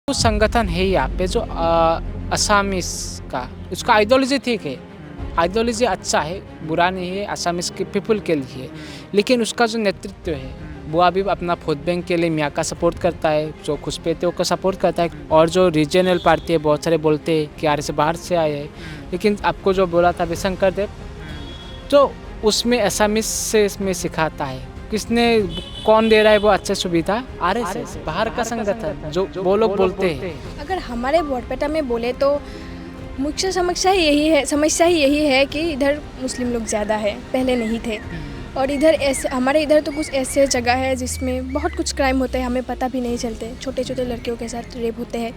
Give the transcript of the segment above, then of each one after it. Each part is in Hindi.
कुछ संगठन है यहाँ पे जो असामीस का उसका आइडियोलॉजी ठीक है, आइडियोलॉजी अच्छा है, बुरा नहीं है, असामीस के पीपल के लिए। लेकिन उसका जो नेतृत्व है वो अभी अपना वोट बैंक के लिए मियाँ का सपोर्ट करता है, जो घुसपैठियों को सपोर्ट करता है। और जो रीजनल पार्टी है बहुत सारे बोलते हैं कि आर से बाहर से आए हैं, लेकिन आपको जो बोला था विशंकर देव, तो उसमें असामीस से इसमें सिखाता है। किसने कौन दे रहा है वो अच्छे सुविधा? आरएसएस, बाहर का संगठन जो वो लोग बोलते हैं। अगर हमारे बरपेटा में बोले तो मुख्य समस्या ही यही है कि इधर मुस्लिम लोग ज़्यादा है, पहले नहीं थे। और इधर ऐसे हमारे इधर तो कुछ ऐसे जगह है जिसमें बहुत कुछ क्राइम होते हैं, हमें पता भी नहीं चलते। छोटे छोटे लड़कियों के साथ रेप होते हैं,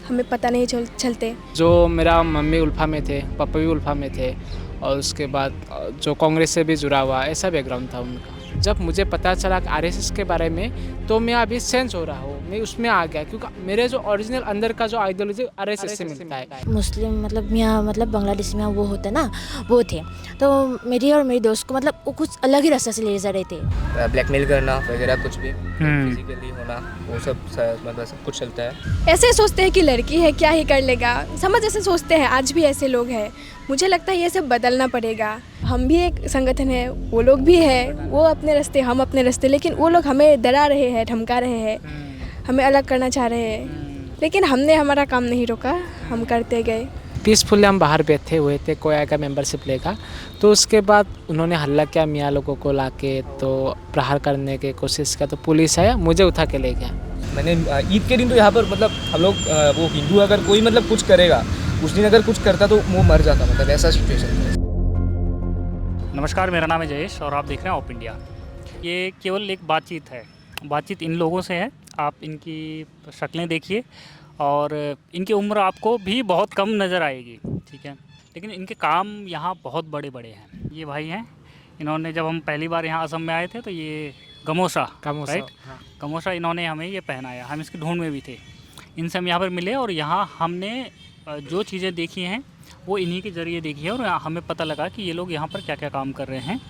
हमें पता नहीं चलते। जो मेरा मम्मी उल्फा में थे, पापा भी उल्फा में थे, और उसके बाद जो कांग्रेस से भी जुड़ा हुआ, ऐसा बैकग्राउंड था उनका। जब मुझे पता चला कि आरएसएस के बारे में, तो मैं अभी सेंस हो रहा हूँ, मैं उसमें आ गया, क्योंकि मेरे जो ओरिजिनल अंदर का जो आइडियोलॉजी आरएसएस से मिलता है। मुस्लिम मतलब यहाँ मतलब बांग्लादेश में वो होता ना, वो थे। तो मेरी और मेरी दोस्त को मतलब वो कुछ अलग ही रास्ते से ले जा रहे थे। ब्लैकमेल करना वगैरह कुछ भी, फिजिकली होना, वो सब मतलब सब कुछ चलता है। ऐसे सोचते हैं कि लड़की है क्या ही कर लेगा, समझ ऐसे सोचते हैं। आज भी ऐसे लोग हैं। मुझे लगता है ये सब बदलना पड़ेगा। हम भी एक संगठन है, वो लोग भी है, वो अपने रास्ते, हम अपने रास्ते। लेकिन वो लोग हमें डरा रहे हैं, धमका रहे हैं, हमें अलग करना चाह रहे हैं। लेकिन हमने हमारा काम नहीं रोका, हम करते गए। पीसफुली हम बाहर बैठे हुए थे, कोई आएगा मेंबरशिप लेगा, तो उसके बाद उन्होंने हल्ला किया मियाँ लोगों को लाके, तो प्रहार करने की कोशिश किया, तो पुलिस आया, मुझे उठा के ले गया। मैंने ईद के दिन तो यहाँ पर मतलब हम लोग वो हिंदू अगर कोई मतलब कुछ करेगा, उस दिन अगर कुछ करता तो वो मर जाता, मतलब ऐसा सिचुएशन था। नमस्कार, मेरा नाम है जयेश और आप देख रहे हैं ऑप इंडिया। ये केवल एक बातचीत है, बातचीत इन लोगों से है। आप इनकी शक्लें देखिए और इनकी उम्र आपको भी बहुत कम नज़र आएगी, ठीक है, लेकिन इनके काम यहाँ बहुत बड़े बड़े हैं। ये भाई हैं, इन्होंने जब हम पहली बार यहाँ असम में आए थे तो ये गमोसा, राइट, गमोसा इन्होंने हमें ये पहनाया। हम इसकी ढूंढ में भी थे, इनसे हम यहाँ पर मिले और यहाँ हमने जो चीज़ें देखी हैं वो इन्हीं के ज़रिए देखी है। और हमें पता लगा कि ये लोग यहाँ पर क्या क्या काम कर रहे हैं,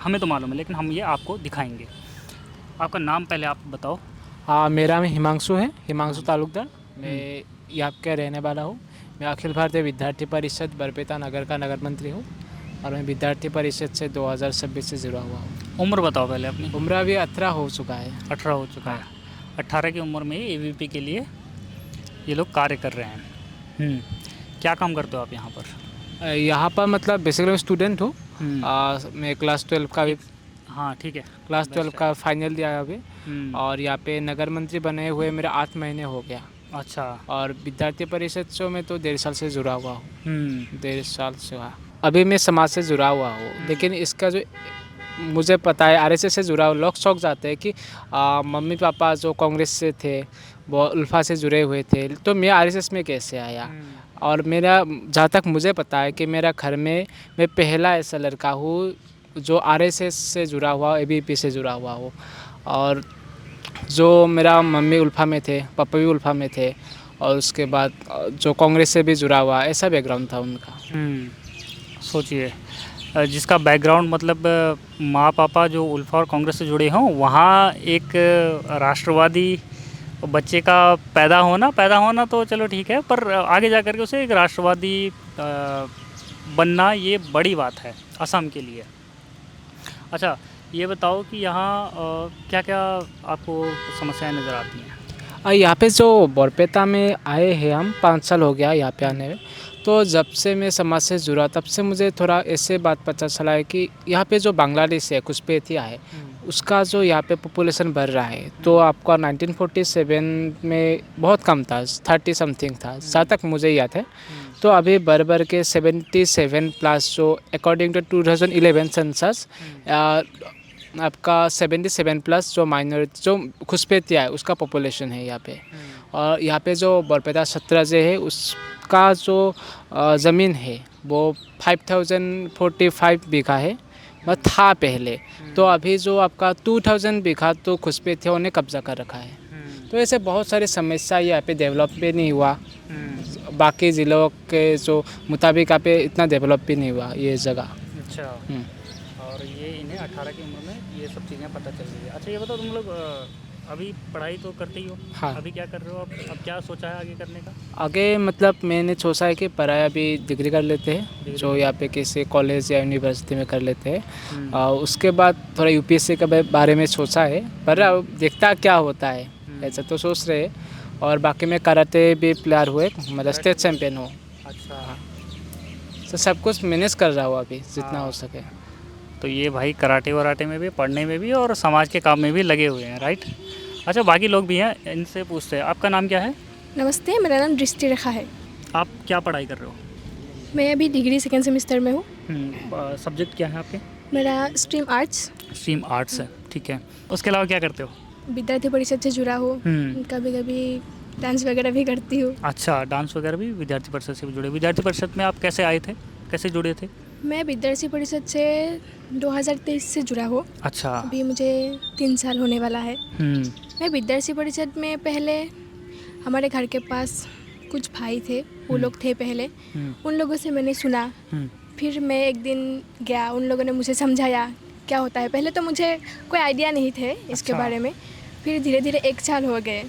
हमें तो मालूम है, लेकिन हम ये आपको दिखाएंगे। आपका नाम पहले आप बताओ। हाँ, मेरा नाम हिमांशु है, हिमांशु तालुकदार। मैं यहाँ का रहने वाला हूँ। मैं अखिल भारतीय विद्यार्थी परिषद बरपेटा नगर का नगर मंत्री हूँ, और मैं विद्यार्थी परिषद से 2026 से जुड़ा हुआ हूँ। उम्र बताओ पहले अपनी। उम्र अभी 18 हो चुका है। 18 हो चुका है। 18 की उम्र में AVP के लिए ये लोग कार्य कर रहे हैं। क्या काम करते हो आप यहाँ पर? यहाँ पर मतलब बेसिकली मैं स्टूडेंट हूँ। मैं क्लास 12 का भी, हाँ ठीक है, क्लास 12 का फाइनल दिया है अभी। और यहाँ पे नगर मंत्री बने हुए मेरा 8 महीने हो गया। अच्छा। और विद्यार्थी परिषद से मैं तो 1.5 साल से जुड़ा हुआ हूँ। 1.5 साल से हुआ। अभी मैं समाज से जुड़ा हुआ हूँ, लेकिन इसका जो मुझे पता है आरएसएस से जुड़ा हुआ, लोग शौक जाते हैं कि मम्मी पापा जो कांग्रेस से थे वो उल्फा से जुड़े हुए थे, तो मैं आरएसएस में कैसे आया। और मेरा जहाँ तक मुझे पता है कि मेरा घर में मैं पहला ऐसा लड़का हूँ जो आरएसएस से जुड़ा हुआ, ABP से जुड़ा हुआ हो। और जो मेरा मम्मी उल्फा में थे, पापा भी उल्फा में थे, और उसके बाद जो कांग्रेस से भी जुड़ा हुआ, ऐसा बैकग्राउंड था उनका। सोचिए, जिसका बैकग्राउंड मतलब माँ पापा जो उल्फा और कांग्रेस से जुड़े हों, वहाँ एक राष्ट्रवादी बच्चे का पैदा होना तो चलो ठीक है, पर आगे जा कर के उसे एक राष्ट्रवादी बनना, ये बड़ी बात है असम के लिए। अच्छा, ये बताओ कि यहाँ क्या क्या आपको समस्याएं नज़र आती हैं? यहाँ पे जो बरपेटा में आए हैं हम, 5 साल हो गया यहाँ पे आने में। तो जब से मैं समाज से जुड़ा तब से मुझे थोड़ा ऐसे बात पता चला है कि यहाँ पे जो बांग्लादेश है, घुसपैठिया है, उसका जो यहाँ पे पॉपुलेशन बढ़ रहा है। तो आपका 1947 में बहुत कम था, 30 समथिंग था, जहाँ तक मुझे याद है। तो अभी बढ़ के 77 प्लस, जो अकॉर्डिंग टू 2011 सेंसस आपका 77 प्लस जो माइनॉरिटी, जो घुसपैठिया है, उसका पॉपुलेशन है यहाँ पे। और यहाँ पे जो बरपेटा 17 जे है, उसका जो ज़मीन है वो 5045 बीघा है, वह था पहले। तो अभी जो आपका 2000 बीघा तो घुसपैठियों ने कब्जा कर रखा है। तो ऐसे बहुत सारी समस्या यहाँ पे डेवलप भी नहीं हुआ, बाकी ज़िलों के जो मुताबिक यहाँ पे इतना डेवलप भी नहीं हुआ ये जगह। अच्छा, और ये इन्हें 18 की उम्र में ये सब चीज़ें पता चल गई है। अच्छा, ये बताओ तुम लोग अभी पढ़ाई तो करते ही हो। हाँ। अभी क्या कर रहे हो अब क्या सोचा है आगे करने का? आगे मतलब मैंने सोचा है कि पढ़ाई अभी डिग्री कर लेते हैं, डिग्री जो यहाँ पे किसी कॉलेज या यूनिवर्सिटी में कर लेते हैं। हम्म। और उसके बाद थोड़ा यूपीएससी के बारे में सोचा है, पर अब देखता क्या होता है। ऐसा तो सोच रहे हैं। और बाकी मैं कराटे भी प्लेयर हुए, मतलब स्टेट चैम्पियन हूँ। अच्छा। तो सब कुछ मैनेज कर रहा हूँ अभी जितना हाँ। हो सके। तो ये भाई कराटे वराटे में भी, पढ़ने में भी और समाज के काम में भी लगे हुए हैं, राइट? अच्छा, बाकी लोग भी हैं, इनसे पूछते हैं। आपका नाम क्या है? नमस्ते, मेरा नाम दृष्टि रेखा है। आप क्या पढ़ाई कर रहे हो? मैं अभी डिग्री सेकेंड सेमेस्टर में हूँ। सब्जेक्ट क्या है आपके? मेरा स्ट्रीम आर्ट्स। स्ट्रीम आर्ट्स है, ठीक है। उसके अलावा क्या करते हो? विद्यार्थी परिषद से जुड़ा हूँ। हम्म। कभी कभी डांस वगैरह भी करती हूँ। अच्छा, डांस वगैरह भी विद्यार्थी परिषद से भी जुड़े। विद्यार्थी परिषद में आप कैसे आए थे, कैसे जुड़े थे? मैं विद्यार्थी परिषद से 2023 से जुड़ा हूँ। अच्छा। अभी मुझे 3 साल होने वाला है। हम्म। मैं विद्यार्थी परिषद में पहले हमारे घर के पास कुछ भाई थे, वो लोग थे पहले। उन लोगों से मैंने सुना। हम्म। फिर मैं एक दिन गया, उन लोगों ने मुझे समझाया क्या होता है। पहले तो मुझे कोई आइडिया नहीं थे इसके अच्छा। बारे में। फिर धीरे धीरे 1 साल हो गए।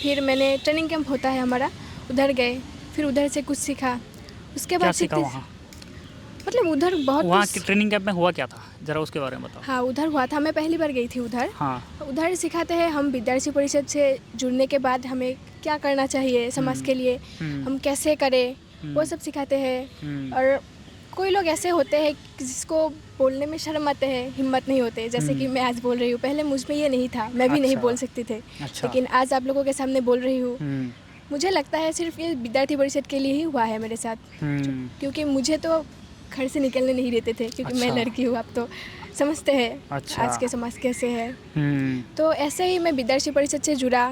फिर मैंने ट्रेनिंग कैंप होता है हमारा, उधर गए। फिर उधर से कुछ सीखा। उसके क्या बाद सीखा सीखते वहाँ? मतलब उधर बहुत वहाँ कुछ- की ट्रेनिंग कैंप में हुआ क्या था, ज़रा उसके बारे में बताओ। हाँ, उधर हुआ था। मैं पहली बार गई थी उधर। हाँ। उधर सिखाते हैं हम विद्यार्थी परिषद से जुड़ने के बाद हमें क्या करना चाहिए समाज के लिए, हम कैसे करें, वो सब सिखाते हैं। और कोई लोग ऐसे होते हैं कि जिसको बोलने में शर्म आते हैं, हिम्मत नहीं होते, जैसे कि मैं आज बोल रही हूँ। पहले मुझ में ये नहीं था, मैं भी नहीं अच्छा। बोल सकती थे। अच्छा। लेकिन आज आप लोगों के सामने बोल रही हूँ। हम्म। मुझे लगता है सिर्फ ये विद्यार्थी परिषद के लिए ही हुआ है मेरे साथ, क्योंकि मुझे तो घर से निकलने नहीं देते थे, क्योंकि मैं अच्छा। लड़की हूँ। आप तो समझते हैं अच्छा। आज के समाज कैसे है। हम्म। तो ऐसे ही मैं विद्यार्थी परिषद से जुड़ा,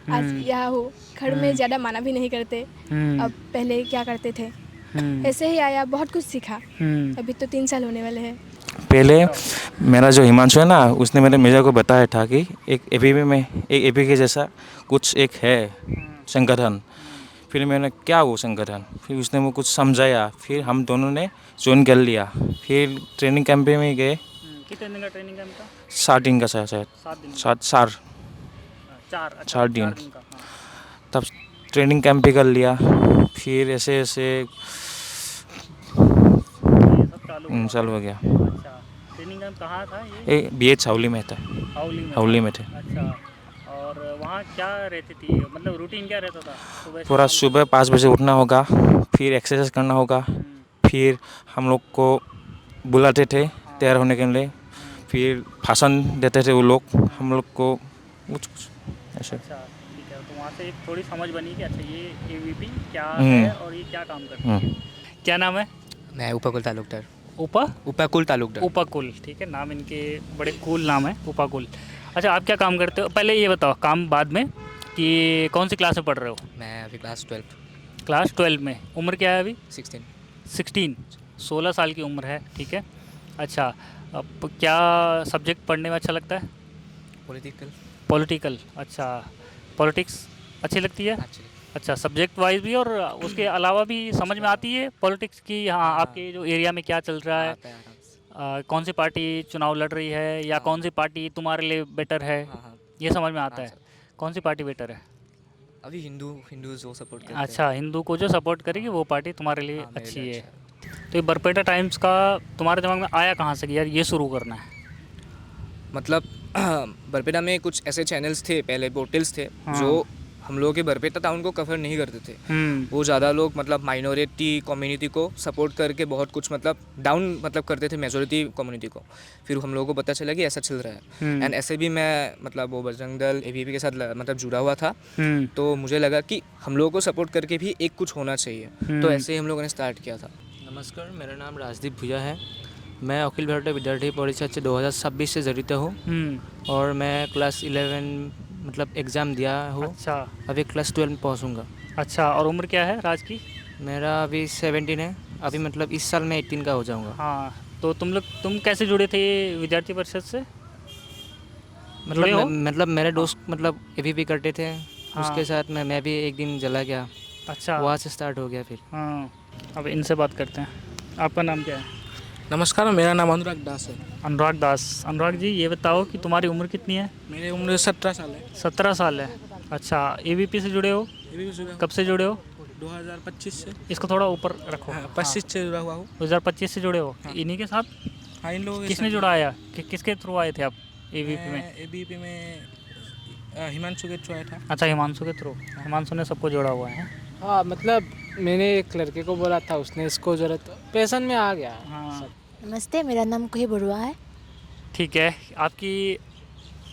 आज यहाँ हूँ। घर में ज़्यादा माना भी नहीं करते, अब पहले क्या करते थे। ऐसे ही आया, बहुत कुछ सीखा। अभी तो 3 साल होने वाले हैं। पहले मेरा जो हिमांशु है ना, उसने मेरे को बताया था कि एक एपीवी में, एक एपी के जैसा कुछ एक है संगठन। फिर मैंने क्या वो संगठन, फिर उसने वो कुछ समझाया, फिर हम दोनों ने ज्वाइन कर लिया। फिर ट्रेनिंग कैंप में गए। कितने दिन का ट्रेनिंग कैंप था? 7 दिन का शायद, 7 दिन का? 4 चार दिन। का, हाँ। तब ट्रेनिंग कैंप भी कर लिया। फिर ऐसे ऐसे ये सब चालू हो गया। अच्छा, ट्रेनिंग कैंप कहाँ था ये? BH हाउली में था। हाउली में थे। अच्छा। और वहाँ क्या रहती थी, मतलब रूटीन क्या रहता था? पूरा सुबह 5 बजे उठना होगा, फिर एक्सरसाइज करना होगा। फिर हम लोग को बुलाते थे तैयार होने के लिए। फिर भाषण देते थे वो लोग हम लोग को, कुछ ऐसे। अच्छा, ठीक है। तो वहाँ से एक थोड़ी समझ बनी कि अच्छा ये एवीपी क्या है और ये क्या काम करती है। क्या नाम है? मैं उपकुल तालुकदार। उपकुल तालुकदार। उपकुल, ठीक है। नाम इनके बड़े कूल नाम है, उपकुल। अच्छा, आप क्या काम करते हो? पहले ये बताओ, काम बाद में, कि कौन सी क्लास में पढ़ रहे हो? मैं अभी क्लास 12। क्लास 12 में। उम्र क्या है अभी? 16। 16 साल की उम्र है, ठीक है। अच्छा, अब क्या सब्जेक्ट पढ़ने में अच्छा लगता है? पॉलिटिकल। अच्छा, पॉलिटिक्स अच्छी लगती है? अच्छा, सब्जेक्ट वाइज भी और उसके अलावा भी समझ में आती है पॉलिटिक्स की? हाँ, आपके जो एरिया में क्या चल रहा है, कौन सी पार्टी चुनाव लड़ रही है, या कौन सी पार्टी तुम्हारे लिए बेटर है, ये समझ में आता है। कौन सी पार्टी बेटर है? अभी हिंदू जो सपोर्ट करते हैं। अच्छा, हिंदू को जो सपोर्ट करेगी वो पार्टी तुम्हारे लिए अच्छी है। तो ये बरपेटा टाइम्स का तुम्हारे दिमाग में आया कहाँ से कि यार ये शुरू करना है? मतलब बरपेटा में कुछ ऐसे चैनल्स थे पहले, पोर्टल्स थे हाँ। जो हम लोगों के बरपेटा टाउन को कवर नहीं करते थे। वो ज़्यादा लोग मतलब माइनॉरिटी कम्युनिटी को सपोर्ट करके बहुत कुछ मतलब डाउन मतलब करते थे मेजॉरिटी कम्युनिटी को। फिर हम लोगों को पता चला कि ऐसा चल रहा है। एंड ऐसे भी मैं मतलब वो बजरंग दल एबीपी के साथ मतलब जुड़ा हुआ था। तो मुझे लगा कि हम लोगों को सपोर्ट करके भी एक कुछ होना चाहिए। तो ऐसे ही हम लोगों ने स्टार्ट किया था। नमस्कार, मेरा नाम राजदीप भुया है। मैं अखिल भारतीय विद्यार्थी परिषद से 2026 से जड़ित हूँ और मैं क्लास 11 मतलब एग्ज़ाम दिया हूँ। अच्छा। अभी क्लास 12 में पहुँचूँगा। अच्छा, और उम्र क्या है राज की? मेरा अभी 17 है। अभी मतलब इस साल मैं 18 का हो जाऊँगा। हाँ, तो तुम कैसे जुड़े थे विद्यार्थी परिषद से? मतलब मेरे दोस्त मतलब एबीपी करते थे। हाँ। उसके साथ मैं भी एक दिन चला गया। अच्छा, वहाँ से स्टार्ट हो गया फिर। हाँ। अब इनसे बात करते हैं। आपका नाम क्या है? नमस्कार, मेरा नाम अनुराग दास है। अनुराग दास। अनुराग जी, ये बताओ कि तुम्हारी उम्र कितनी है? मेरी उम्र 17 साल है। 17 साल है। अच्छा, एबीपी से जुड़े हो? अभी भी सुबह कब से जुड़े हो? 2025 से। इसको थोड़ा ऊपर रखो। हाँ, 25 से जुड़ा हुआ हूँ। 2025 से जुड़े हो? हाँ। इन्हीं के साथ? हाँ, इन लोगों के किसने साथ। जुड़ाया किसके थ्रू आए थे आप एबीपी में? मैं एबीपी में हिमांशु के थ्रू आया था। अच्छा, हिमांशु के थ्रू। हिमांशु ने सबको जोड़ा हुआ है। हाँ, मतलब मैंने एक लड़के को बोला था, उसने इसको ज़रूरत पैसन में आ गया। हाँ, नमस्ते, मेरा नाम कुही बरुआ है। ठीक है। आपकी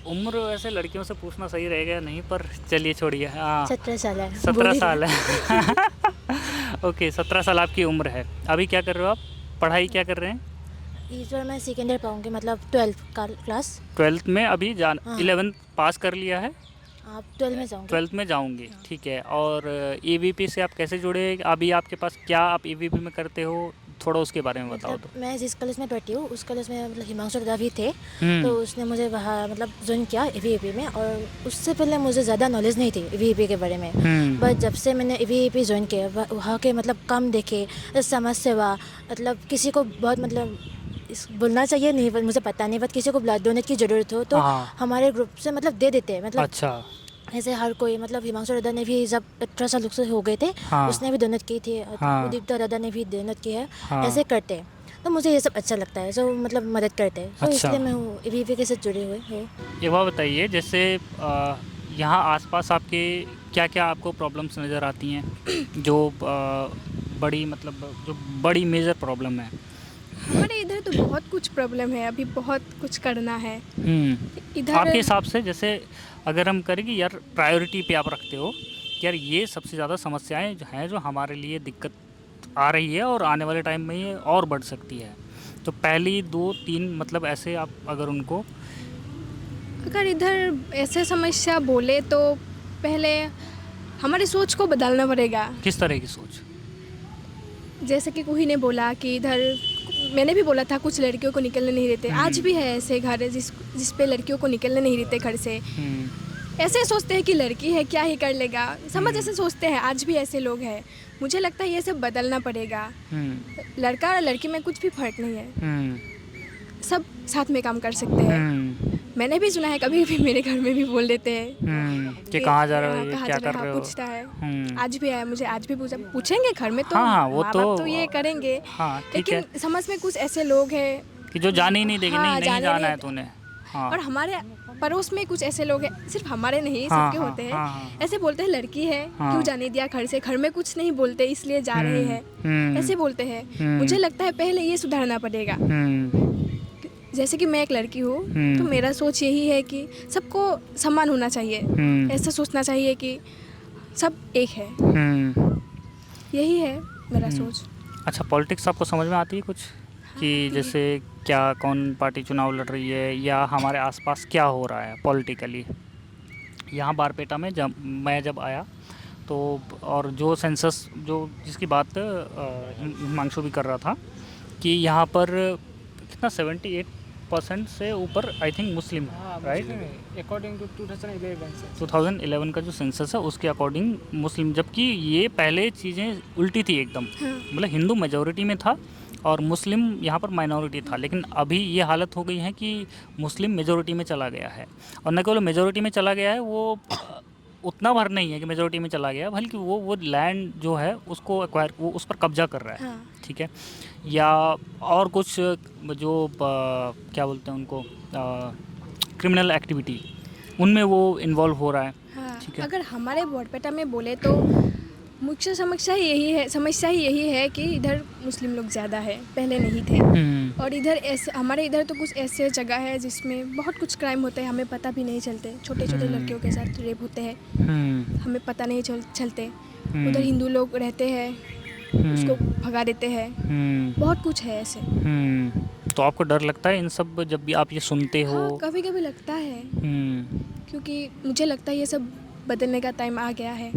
उम्र वैसे लड़कियों से पूछना सही रहेगा या नहीं, पर चलिए छोड़िए। हाँ, 17 साल है। 17 साल है। ओके, 17 साल आपकी उम्र है। अभी क्या कर रहे हो आप? पढ़ाई क्या कर रहे हैं? इस बार मैं सेकेंड ईयर पाऊँगी, मतलब 12th का क्लास। 12th में अभी हाँ। 11th पास कर लिया है, आप 12 में जाऊँगी। 12th में जाऊंगी। ठीक है। और एबीपी से आप कैसे जुड़े? अभी आपके पास क्या आप एबीपी में करते हो, थोड़ा उसके बारे में बताओ। मतलब मैं जिस कॉलेज में पढ़ती हूँ उस कॉलेज में मतलब हिमांशु दादा भी थे, हम्म। तो उसने मुझे वहाँ मतलब ज्वाइन किया एवीएपी में। और उससे पहले मुझे ज़्यादा नॉलेज नहीं थी एवीएपी के बारे में, बट जब से मैंने एवीएपी ज्वाइन किया वहाँ के मतलब काम देखे, समाज सेवा, मतलब किसी को बहुत मतलब बोलना चाहिए नहीं, but मुझे पता नहीं, बट किसी को ब्लड डोनेट की ज़रूरत हो तो हाँ। हमारे ग्रुप से मतलब दे देते हैं। मतलब अच्छा। ऐसे हर कोई, मतलब हिमांशु दादा ने भी जब 18 साल से हो गए थे, हाँ। उसने भी डोनेट की थी, हाँ। उदीप्ता दादा ने भी डोनेट की है। हाँ। ऐसे करते हैं तो मुझे ये सब अच्छा लगता है, जो मतलब मदद करते हैं, तो अच्छा। इसलिए मैं हूँ एबीपी के साथ जुड़े हुए हूँ। एक बात बताइए, जैसे यहाँ आसपास आपके क्या क्या आपको प्रॉब्लम्स नज़र आती हैं जो बड़ी मतलब जो बड़ी मेजर प्रॉब्लम है? हमारे इधर तो बहुत कुछ प्रॉब्लम है, अभी बहुत कुछ करना है इधर। आपके हिसाब से जैसे अगर हम करें कि यार प्रायोरिटी पे आप रखते हो कि यार ये सबसे ज़्यादा समस्याएं जो हैं जो हमारे लिए दिक्कत आ रही है और आने वाले टाइम में ये और बढ़ सकती है, तो पहली 2-3 मतलब ऐसे आप अगर उनको अगर इधर ऐसे समस्या बोले तो पहले हमारी सोच को बदलना पड़ेगा। किस तरह की सोच? जैसे कि कोई ने बोला कि इधर, मैंने भी बोला था कुछ लड़कियों को निकलने नहीं देते, आज भी है ऐसे घर जिस पे लड़कियों को निकलने नहीं देते घर से। ऐसे सोचते हैं कि लड़की है क्या ही कर लेगा, समझ ऐसे सोचते हैं, आज भी ऐसे लोग हैं। मुझे लगता है ये सब बदलना पड़ेगा। लड़का और लड़की में कुछ भी फर्क नहीं है, सब साथ में काम कर सकते हैं। मैंने भी सुना है कभी कभी मेरे घर में भी बोल देते हैं कि कहाँ जा रहे हो, ये कहाँ क्या जा रहे कर हो, रहे हो। पूछता है। आज भी आया, मुझे आज भी पूछेंगे घर में, तो हाँ, वो माँ तो- बाप तो ये करेंगे। हाँ, ठीक है लेकिन समझ में कुछ ऐसे लोग हैं कि जो जाने ही नहीं देंगे। हाँ, नहीं जाने जाना नहीं- है तूने। हाँ। और हमारे पड़ोस में कुछ ऐसे लोग हैं, सिर्फ हमारे नहीं, हाँ, सबके हाँ, होते हैं। हाँ, हाँ। ऐसे बोलते हैं लड़की है हाँ। क्यों जाने दिया घर से, घर में कुछ नहीं बोलते इसलिए जा रहे हैं, ऐसे बोलते हैं। मुझे लगता है पहले ये सुधारना पड़ेगा। जैसे कि मैं एक लड़की हूँ, तो मेरा सोच यही है कि सबको सम्मान होना चाहिए। ऐसा सोचना चाहिए कि सब एक है, यही है मेरा सोच। अच्छा, पॉलिटिक्स आपको समझ में आती है कुछ कि जैसे क्या कौन पार्टी चुनाव लड़ रही है या हमारे आसपास क्या हो रहा है पॉलिटिकली? यहाँ बारपेटा में मैं जब आया तो, और जो सेंसस जो जिसकी बात हिमांशु भी कर रहा था कि यहाँ पर कितना 78% से ऊपर I think Muslim, right? According to 2011 से 2011 का जो सेंसस है उसके अकॉर्डिंग मुस्लिम, जबकि ये पहले चीज़ें उल्टी थी एकदम। मतलब हिंदू मेजॉरिटी में था और मुस्लिम यहाँ पर माइनॉरिटी था, लेकिन अभी ये हालत हो गई है कि मुस्लिम मेजॉरिटी में चला गया है। और न केवल मेजॉरिटी में चला गया है, वो उतना भर नहीं है कि मेजॉरिटी में चला गया, बल्कि वो लैंड जो है उसको एक्वायर, वो उस पर कब्जा कर रहा है। ठीक है। या और कुछ जो क्या बोलते हैं उनको, क्रिमिनल एक्टिविटी, उनमें वो इन्वॉल्व हो रहा है। ठीक है। अगर हमारे बरपेटा में बोले तो मुख्य समस्या ही यही है कि इधर मुस्लिम लोग ज़्यादा है, पहले नहीं थे। और इधर ऐसे, हमारे इधर तो कुछ ऐसे जगह है जिसमें बहुत कुछ क्राइम होते हैं, हमें पता भी नहीं चलते। छोटे छोटे लड़कियों के साथ रेप होते हैं, हमें पता नहीं चलते। उधर हिंदू लोग रहते हैं, उसको भगा देते हैं। बहुत कुछ है ऐसे। तो आपको डर लगता है इन सब जब भी आप ये सुनते हो? हाँ, कभी कभी लगता है, क्योंकि मुझे लगता है ये सब बदलने का टाइम आ गया है।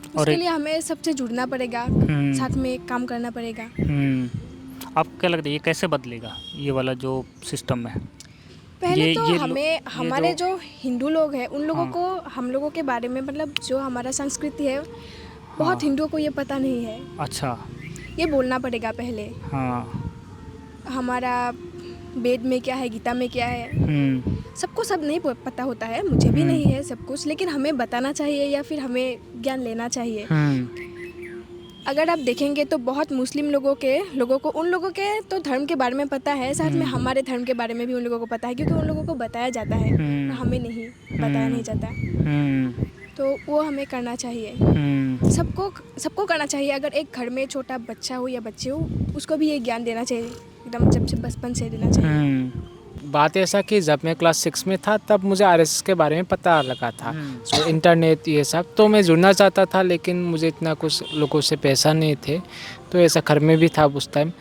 उसके लिए हमें सबसे जुड़ना पड़ेगा, साथ में काम करना पड़ेगा। आपको क्या लगता है ये कैसे बदलेगा, ये वाला जो सिस्टम है? पहले तो हमें हमारे जो हिंदू लोग हैं उन लोगों को, हम लोगों के बारे में, मतलब जो हमारा संस्कृति है, बहुत हिंदुओं को ये पता नहीं है। अच्छा, ये बोलना पड़ेगा पहले। हाँ, हमारा वेद में क्या है, गीता में क्या है, सबको सब नहीं पता होता है, मुझे भी नहीं है सब कुछ, लेकिन हमें बताना चाहिए या फिर हमें ज्ञान लेना चाहिए। अगर आप देखेंगे तो बहुत मुस्लिम लोगों को उन लोगों के तो धर्म के बारे में पता है, साथ में हमारे धर्म के बारे में भी उन लोगों को पता है, क्योंकि उन लोगों को बताया जाता है और हमें नहीं बताया नहीं जाता। तो वो हमें करना चाहिए, सबको करना चाहिए। अगर एक घर में छोटा बच्चा हो या बच्चे हो, उसको भी ये ज्ञान देना चाहिए, एकदम जब से बचपन से देना चाहिए। बात ऐसा कि जब मैं क्लास 6 में था तब मुझे आरएसएस के बारे में पता लगा था। सो इंटरनेट ये सब तो मैं जुड़ना चाहता था, लेकिन मुझे इतना कुछ लोगों से पैसा नहीं थे, तो ऐसा घर में भी था उस टाइम।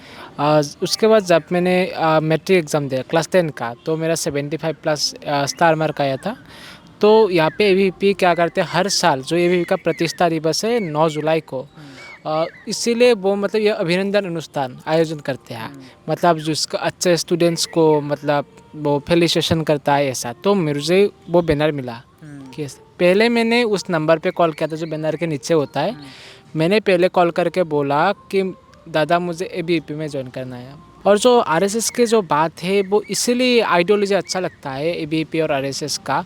उसके बाद जब मैंने मैट्रिक एग्ज़ाम दिया क्लास 10 का, तो मेरा 75 प्लस स्टार मार्क आया था। तो यहाँ पे एबीवीपी क्या करते हैं, हर साल जो एबीवीपी का प्रतिष्ठा दिवस है 9 जुलाई को, इसीलिए वो मतलब ये अभिनंदन अनुष्ठान आयोजन करते हैं। मतलब जिसका अच्छे स्टूडेंट्स को मतलब वो फेलिसिटेशन करता है ऐसा। तो मुझे वो बैनर मिला कि पहले मैंने उस नंबर पे कॉल किया था जो बैनर के नीचे होता है। मैंने पहले कॉल करके बोला कि दादा मुझे एबीवीपी में ज्वाइन करना है। और जो आरएसएस के जो बात है वो इसीलिए आइडियोलॉजी अच्छा लगता है एबीवीपी और आरएसएस का,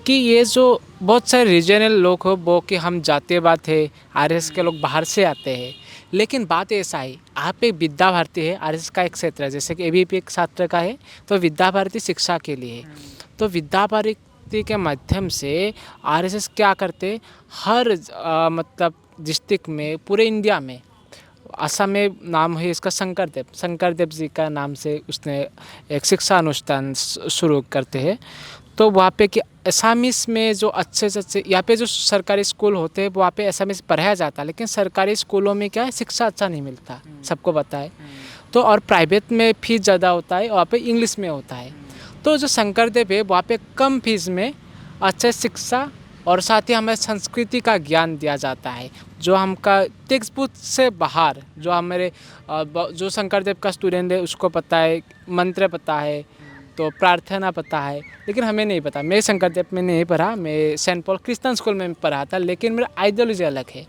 कि ये जो बहुत सारे रीजनल लोग हो वो कि हम जातीयवाद है, आरएसएस के लोग बाहर से आते हैं, लेकिन बात ऐसा है आप एक विद्या भारती है, आरएसएस का एक क्षेत्र है, जैसे कि एबीवीपी एक छात्र का है तो विद्या भारती शिक्षा के लिए है। तो विद्या भारती के माध्यम से आरएसएस क्या करते, हर मतलब डिस्ट्रिक्ट में पूरे इंडिया में, असम में नाम है इसका शंकरदेव जी का नाम से उसने एक शिक्षा अनुष्ठान शुरू करते हैं। तो वहाँ पे कि असामीस में जो अच्छे से अच्छे, यहाँ पे जो सरकारी स्कूल होते हैं वहाँ पे असामीस पढ़ाया जाता है, लेकिन सरकारी स्कूलों में क्या है शिक्षा अच्छा नहीं मिलता, सबको पता है। तो और प्राइवेट में फीस ज़्यादा होता है, वहाँ पे इंग्लिश में होता है। तो जो शंकरदेव है वहाँ पे कम फीस में अच्छे शिक्षा और साथ ही हमें संस्कृति का ज्ञान दिया जाता है, जो हमका टेक्स्ट बुक से बाहर, जो हमारे जो शंकरदेव का स्टूडेंट है उसको पता है, मंत्र पता है, तो प्रार्थना पता है, लेकिन हमें नहीं पता। मैं शंकरदेव में नहीं पढ़ा, मैं सेंट पॉल क्रिश्चियन स्कूल में पढ़ा था, लेकिन मेरा आइडियोलॉजी अलग है।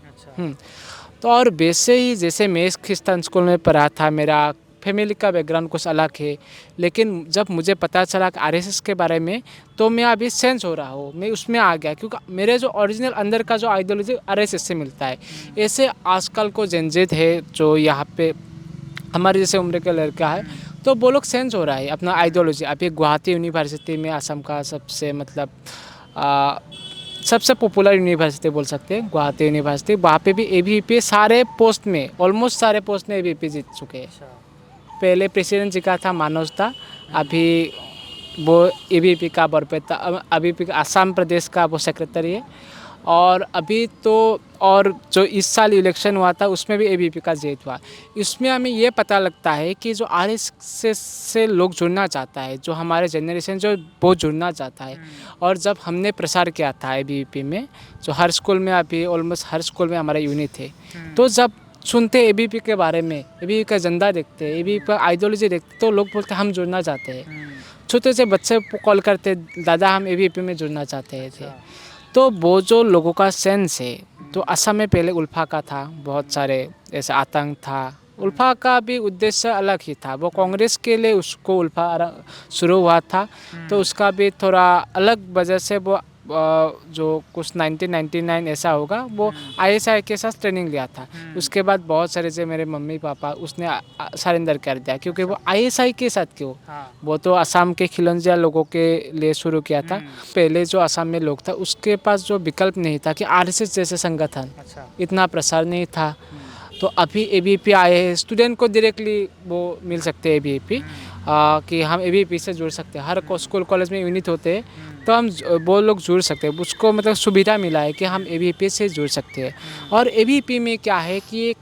तो और वैसे ही जैसे मैं क्रिश्चियन स्कूल में पढ़ा था, मेरा फैमिली का बैकग्राउंड कुछ अलग है, लेकिन जब मुझे पता चला कि आरएसएस के बारे में, तो मैं अभी सेंस हो रहा हूँ, मैं उसमें आ गया, क्योंकि मेरे जो ओरिजिनल अंदर का जो आइडियोलॉजी आरएसएस से मिलता है। ऐसे आजकल को जनजेद है जो यहाँ पे हमारे जैसे उम्र के लड़का है, तो वो लोग सेंस हो रहा है अपना आइडियोलॉजी। अभी गुवाहाटी यूनिवर्सिटी में असम का सबसे मतलब सबसे पॉपुलर यूनिवर्सिटी बोल सकते हैं गुवाहाटी यूनिवर्सिटी, वहाँ पे भी एबीवीपी सारे पोस्ट में, ऑलमोस्ट सारे पोस्ट में एबीवीपी जीत चुके हैं। पहले प्रेसिडेंट जी का था मनोज था, अभी वो एबीवीपी का बरपेटा, अभी असम प्रदेश का वो सेक्रेटरी है। और अभी तो और जो इस साल इलेक्शन हुआ था उसमें भी एबीवीपी का जीत हुआ। इसमें हमें ये पता लगता है कि जो आरएसएस से लोग जुड़ना चाहता है, जो हमारे जनरेशन जो वो जुड़ना चाहता है। और जब हमने प्रसार किया था एबीवीपी में, जो हर स्कूल में अभी ऑलमोस्ट हर स्कूल में हमारा यूनिट है, तो जब सुनते एबीवीपी के बारे में, एबीवीपी का झंडा देखते हैं, एबीवीपी का आइडियोलॉजी देखते, तो लोग बोलते हम जुड़ना चाहते हैं। छोटे से बच्चे कॉल करते, दादा हम एबीवीपी में जुड़ना चाहते थे। तो वो जो लोगों का सेंस है, तो असम में पहले उल्फा का था, बहुत सारे ऐसे आतंक था। उल्फा का भी उद्देश्य अलग ही था, वो कांग्रेस के लिए उसको उल्फा शुरू हुआ था, तो उसका भी थोड़ा अलग वजह से वो जो कुछ 1999 ऐसा होगा, वो आईएसआई के साथ ट्रेनिंग लिया था। उसके बाद बहुत सारे से मेरे मम्मी पापा उसने सरेंडर कर दिया, क्योंकि वो आईएसआई के साथ क्यों, वो तो असम के खिलंजिया लोगों के लिए शुरू किया था। पहले जो असम में लोग था उसके पास जो विकल्प नहीं था कि आरएसएस जैसे संगठन, इतना प्रसार नहीं था। तो अभी एबीवीपी आए हैं, स्टूडेंट को डायरेक्टली वो मिल सकते हैं एबीवीपी, कि हम एबीवीपी से जुड़ सकते हैं। हर स्कूल कॉलेज में यूनिट होते हैं, तो हम वो लोग जुड़ सकते हैं, उसको मतलब सुविधा मिला है कि हम एबीवीपी से जुड़ सकते हैं। और एबीवीपी में क्या है कि एक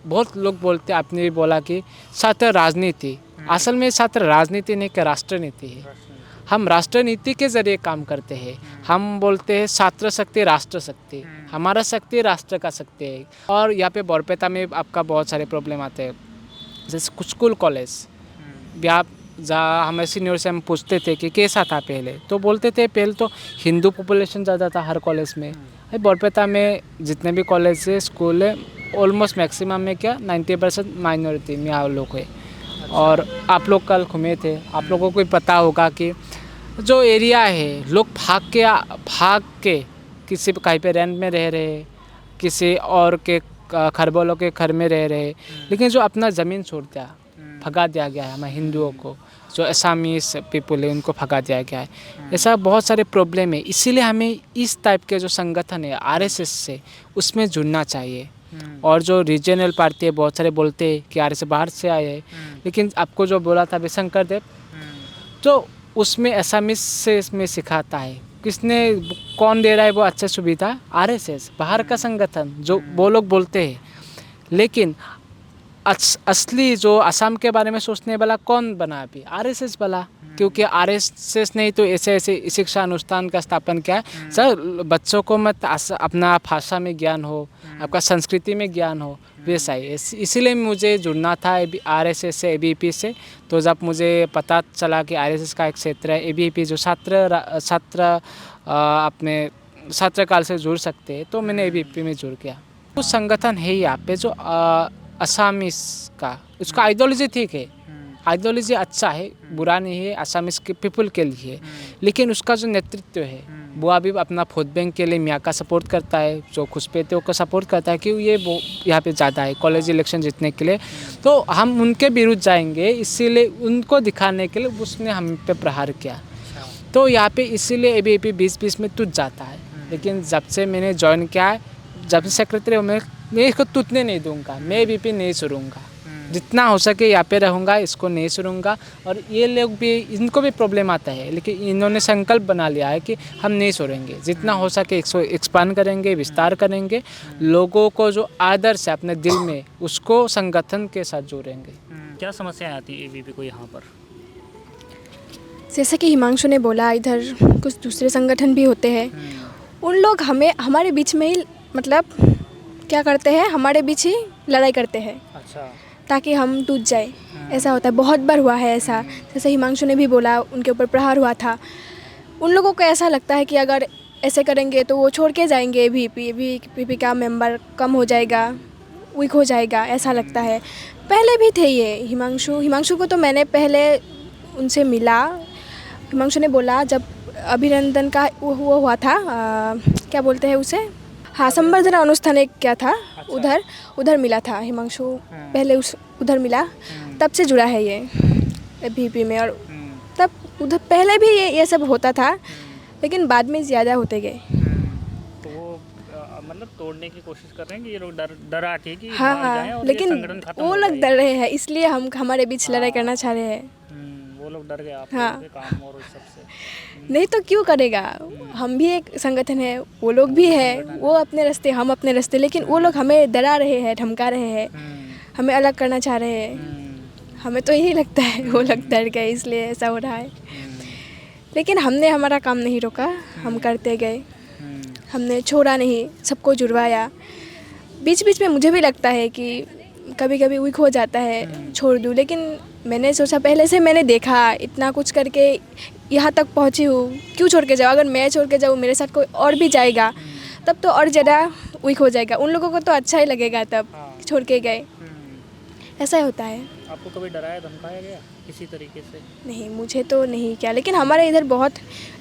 बहुत लोग बोलते हैं, आपने भी बोला कि छात्र राजनीति, असल में छात्र राजनीति नहीं कि राष्ट्रनीति है। हम राष्ट्रनीति के जरिए काम करते हैं। हम बोलते हैं छात्र शक्ति राष्ट्र शक्ति, हमारा शक्ति राष्ट्र का शक्ति है। और यहाँ पे बरपेटा में आपका बहुत सारे प्रॉब्लम आते हैं, जैसे कुछ स्कूल कॉलेज जहाँ हमें सीनियर से हम पूछते थे कि कैसा था पहले, तो बोलते थे पहले तो हिंदू पॉपुलेशन ज़्यादा था हर कॉलेज में। बरपेटा में जितने भी कॉलेज है, स्कूल है, ऑलमोस्ट मैक्सिमम में क्या 90% माइनॉरिटी में लोग है। और आप लोग कल घूमे थे, आप लोगों को भी पता होगा कि जो एरिया है लोग भाग के किसी कहीं पे रेंट में रह रहे, किसी और के घर वालों के घर में रह रहे, लेकिन जो अपना ज़मीन छोड़ दिया, भगा दिया गया है हमारे हिंदुओं को, जो असामीज पीपल है उनको भगा दिया गया है। ऐसा बहुत सारे प्रॉब्लम है, इसीलिए हमें इस टाइप के जो संगठन है आरएसएस से उसमें जुड़ना चाहिए। और जो रीजनल पार्टी है बहुत सारे बोलते हैं कि आरएसएस बाहर से आए हैं, लेकिन आपको जो बोला था शंकर देव, तो उसमें असामीज से इसमें सिखाता है, किसने कौन दे रहा है वो अच्छी सुविधा, आरएसएस बाहर का संगठन जो वो लोग बोलते हैं। लेकिन असली जो असम के बारे में सोचने वाला कौन बना अभी, आरएसएस वाला, क्योंकि आरएसएस ने तो ऐसे शिक्षा अनुष्ठान का स्थापन किया है। सर बच्चों को मत अपना भाषा में ज्ञान हो, आपका संस्कृति में ज्ञान हो, वैसा ही। इसीलिए मुझे जुड़ना था आरएसएस से, एबीवीपी से। तो जब मुझे पता चला कि आरएसएस का एक क्षेत्र है एबीवीपी जो छात्र अपने छात्रकाल से जुड़ सकते हैं, तो मैंने एबीवीपी में जुड़ गया। वो संगठन है यहाँ पे जो असामीस का, उसका आइडियोलॉजी ठीक है, आइडियोलॉजी अच्छा है, बुरा नहीं है, असामीस के पीपल के लिए। लेकिन उसका जो नेतृत्व है वो अभी अपना वोट बैंक के लिए मियाँ का सपोर्ट करता है, जो खुशपेतियों को सपोर्ट करता है कि ये वो यहाँ पे ज़्यादा है कॉलेज इलेक्शन जीतने के लिए। तो हम उनके विरुद्ध जाएंगे, इसीलिए उनको दिखाने के लिए उसने हम पे प्रहार किया। तो यहाँ पे इसीलिए एबीवीपी 2020 में टूट जाता है। लेकिन जब से मैंने ज्वाइन किया है, जब से सेक्रेटरी मैं इसको टूटने नहीं दूंगा, मैं एबीवीपी नहीं छोड़ूंगा, जितना हो सके यहाँ पे रहूँगा, इसको नहीं छोड़ूंगा। और ये लोग भी, इनको भी प्रॉब्लम आता है, लेकिन इन्होंने संकल्प बना लिया है कि हम नहीं छोड़ेंगे, जितना हो सके एक्सपांड करेंगे, विस्तार करेंगे, लोगों को जो आदर्श है अपने दिल में उसको संगठन के साथ जोड़ेंगे। क्या समस्याएं आती है एबीवीपी को यहाँ पर? जैसे कि हिमांशु ने बोला, इधर कुछ दूसरे संगठन भी होते हैं, उन लोग हमारे बीच में ही मतलब क्या करते हैं, हमारे बीच ही लड़ाई करते हैं। अच्छा। ताकि हम टूट जाए, ऐसा होता है, बहुत बार हुआ है ऐसा। जैसे हिमांशु ने भी बोला, उनके ऊपर प्रहार हुआ था। उन लोगों को ऐसा लगता है कि अगर ऐसे करेंगे तो वो छोड़ के जाएंगे, एबीवीपी का मेंबर कम हो जाएगा, वीक हो जाएगा, ऐसा लगता है। पहले भी थे ये हिमांशु को तो मैंने पहले उनसे मिला, हिमांशु ने बोला जब अभिनंदन का वो हुआ था, क्या बोलते हैं उसे, हाँ, संवर्धना अनुष्ठान एक क्या था, उधर मिला था हिमांशु, पहले उधर मिला, तब से जुड़ा है ये एबीवीपी में। और तब उधर पहले भी ये सब होता था, लेकिन बाद में ज़्यादा होते गए। तो वो मतलब तोड़ने की कोशिश कर रहे हैं कि ये लोग डरा के कि हाँ भाग जाएं हाँ, और लेकिन ये संगठन खत्म वो हो लोग जाए। डर रहे हैं, इसलिए हमारे बीच लड़ाई करना चाह रहे हैं। वो लोग डर गए आप हाँ। लोगों के काम और उस सबसे। नहीं तो क्यों करेगा, हम भी एक संगठन है, वो लोग भी है, वो अपने रास्ते, हम अपने रास्ते, लेकिन वो लोग हमें डरा रहे हैं, धमका रहे हैं, हमें अलग करना चाह रहे हैं। हमें तो यही लगता है वो लोग डर गए इसलिए ऐसा हो रहा है। लेकिन हमने हमारा काम नहीं रोका, हम करते गए, हमने छोड़ा नहीं, सबको जुड़वाया। बीच बीच में मुझे भी लगता है कि कभी कभी वीक हो जाता है, छोड़ दूँ, लेकिन मैंने सोचा, पहले से मैंने देखा इतना कुछ करके यहाँ तक पहुँची हूँ, क्यों छोड़ के जाऊँ। अगर मैं छोड़ के जाऊँ, मेरे साथ कोई और भी जाएगा, तब तो और ज़्यादा वीक हो जाएगा। उन लोगों को तो अच्छा ही लगेगा तब छोड़ के गए, ऐसा ही होता है। आपको कभी डराया धमकाया गया किसी तरीके से? नहीं, मुझे तो नहीं किया, लेकिन हमारे इधर बहुत